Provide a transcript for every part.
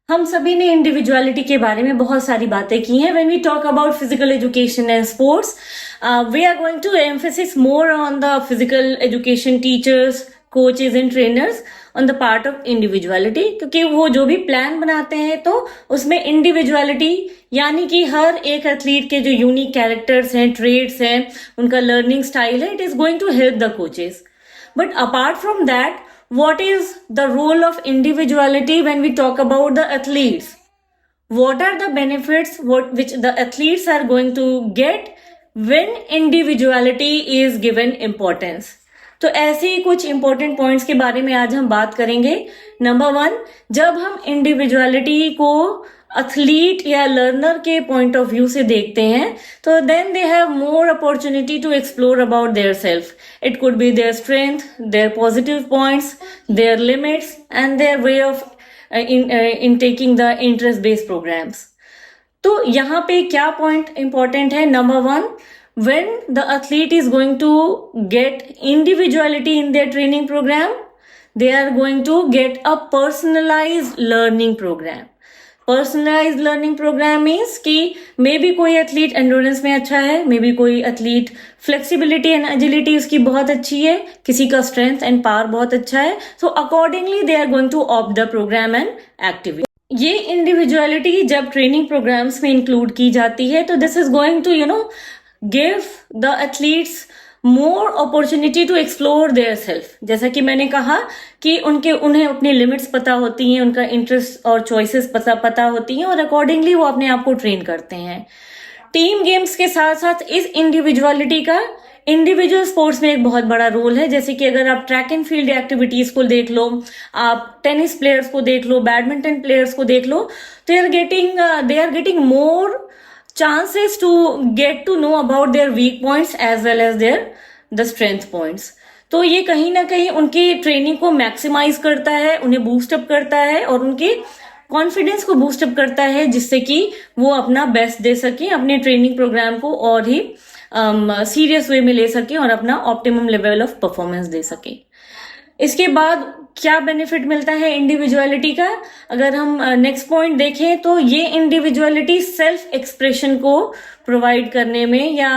हम सभी ने इंडिविजुअलिटी के बारे में बहुत सारी बातें की हैं. When we talk about physical education and sports, we are going to emphasis more on the physical education teachers, coaches and trainers on the part of individuality, क्योंकि वो जो भी प्लान बनाते हैं तो उसमें इंडिविजुअलिटी यानी कि हर एक एथलीट के जो यूनिक कैरेक्टर्स हैं, ट्रेड्स हैं, उनका लर्निंग स्टाइल है, it is going to help the coaches. But apart from that, what is the role of individuality when we talk about the athletes? What are the benefits which the athletes are going to get when individuality is given importance? तो ऐसे ही कुछ important points के बारे में आज हम बात करेंगे. नंबर 1, जब हम इंडिविजुअलिटी को एथलीट या लर्नर के पॉइंट ऑफ व्यू से देखते हैं तो then they have more opportunity to explore about their self. It could be their strength, their positive points, their limits and their way of in taking the interest based programs. तो यहाँ पे क्या point important है? Number 1, when the athlete is going to get individuality in their training program, they are going to get a personalized learning program. Personalize learning program means कि may be कोई athlete endurance में अच्छा है, may be कोई athlete flexibility and agility उसकी बहुत अच्छी है, किसी का स्ट्रेंथ एंड पावर बहुत अच्छा है. So accordingly they are going to opt the program and activity. ये इंडिविजुअलिटी जब ट्रेनिंग प्रोग्राम्स में इंक्लूड की जाती है तो this is going to give the athletes more opportunity to explore their self. जैसा कि मैंने कहा कि उन्हें अपनी लिमिट्स पता होती हैं, उनका इंटरेस्ट और चॉइसेस पता होती हैं और अकॉर्डिंगली वो अपने आप को ट्रेन करते हैं. टीम गेम्स के साथ साथ इस इंडिविजुअलिटी का इंडिविजुअल स्पोर्ट्स में एक बहुत बड़ा रोल है. जैसे कि अगर आप ट्रैक एंड फील्ड एक्टिविटीज को देख लो, आप टेनिस प्लेयर्स को देख लो, बैडमिंटन प्लेयर्स को देख लो, they are getting more chances to get to know about their weak points as well as the strength points. तो ये कहीं ना कहीं उनकी ट्रेनिंग को मैक्सिमाइज करता है, उन्हें बूस्टअप करता है और उनके कॉन्फिडेंस को बूस्टअप करता है, जिससे कि वो अपना बेस्ट दे सके, अपने ट्रेनिंग प्रोग्राम को और ही सीरियस वे में ले सके और अपना ऑप्टिमम लेवल ऑफ परफॉर्मेंस दे सके. इसके बाद क्या बेनिफिट मिलता है इंडिविजुअलिटी का? अगर हम नेक्स्ट पॉइंट देखें तो ये इंडिविजुअलिटी सेल्फ एक्सप्रेशन को प्रोवाइड करने में या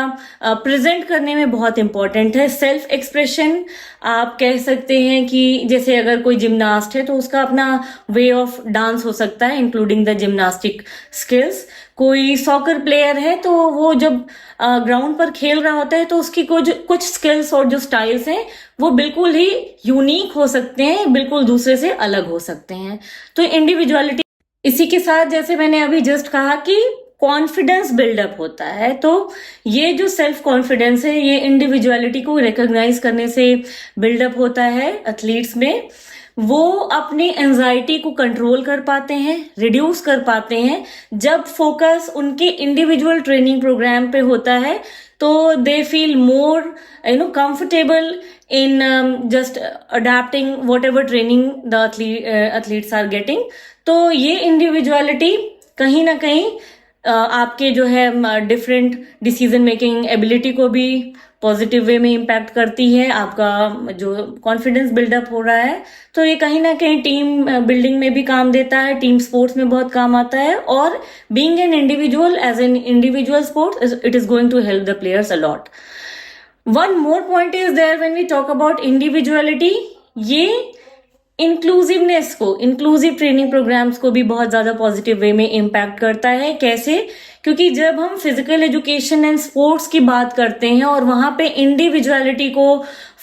प्रेजेंट करने में बहुत इंपॉर्टेंट है. सेल्फ एक्सप्रेशन आप कह सकते हैं कि जैसे अगर कोई जिम्नास्ट है तो उसका अपना वे ऑफ डांस हो सकता है इंक्लूडिंग द जिम्नास्टिक स्किल्स. कोई सॉकर प्लेयर है तो वो जब ग्राउंड पर खेल रहा होता है तो उसकी कुछ स्किल्स और जो स्टाइल्स हैं वो बिल्कुल ही यूनिक हो सकते हैं, बिल्कुल दूसरे से अलग हो सकते हैं. तो इंडिविजुअलिटी, इसी के साथ जैसे मैंने अभी जस्ट कहा कि कॉन्फिडेंस बिल्डअप होता है, तो ये जो सेल्फ कॉन्फिडेंस है ये इंडिविजुअलिटी को रिकॉग्नाइज करने से बिल्डअप होता है एथलीट्स में. वो अपनी एंजाइटी को कंट्रोल कर पाते हैं, रिड्यूस कर पाते हैं. जब फोकस उनके इंडिविजुअल ट्रेनिंग प्रोग्राम पे होता है तो they feel more comfortable in just adapting whatever training the athletes are getting. तो ये इंडिविजुअलिटी कहीं ना कहीं आपके जो है डिफरेंट डिसीजन मेकिंग एबिलिटी को भी पॉजिटिव वे में इम्पैक्ट करती है. आपका जो कॉन्फिडेंस बिल्डअप हो रहा है तो ये कहीं ना कहीं टीम बिल्डिंग में भी काम देता है, टीम स्पोर्ट्स में बहुत काम आता है. और being an individual as an individual sports it is going to help the players a lot. One more point is there when we talk about individuality. ये इंक्लूसिवनेस को, इंक्लूसिव ट्रेनिंग प्रोग्राम्स को भी बहुत ज्यादा पॉजिटिव वे में impact करता है. कैसे? क्योंकि जब हम फिजिकल एजुकेशन एंड स्पोर्ट्स की बात करते हैं और वहां पे इंडिविजुअलिटी को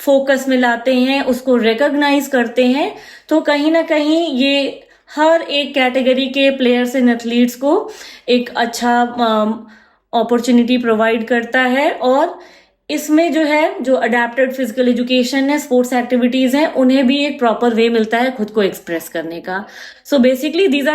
फोकस में लाते हैं, उसको रिकॉग्नाइज करते हैं, तो कहीं ना कहीं ये हर एक कैटेगरी के प्लेयर्स एंड एथलीट्स को एक अच्छा अपॉर्चुनिटी प्रोवाइड करता है. और इसमें जो है जो अडेप्टेड फिजिकल एजुकेशन है, स्पोर्ट्स एक्टिविटीज हैं, उन्हें भी एक प्रॉपर वे मिलता है खुद को एक्सप्रेस करने का. So basically these are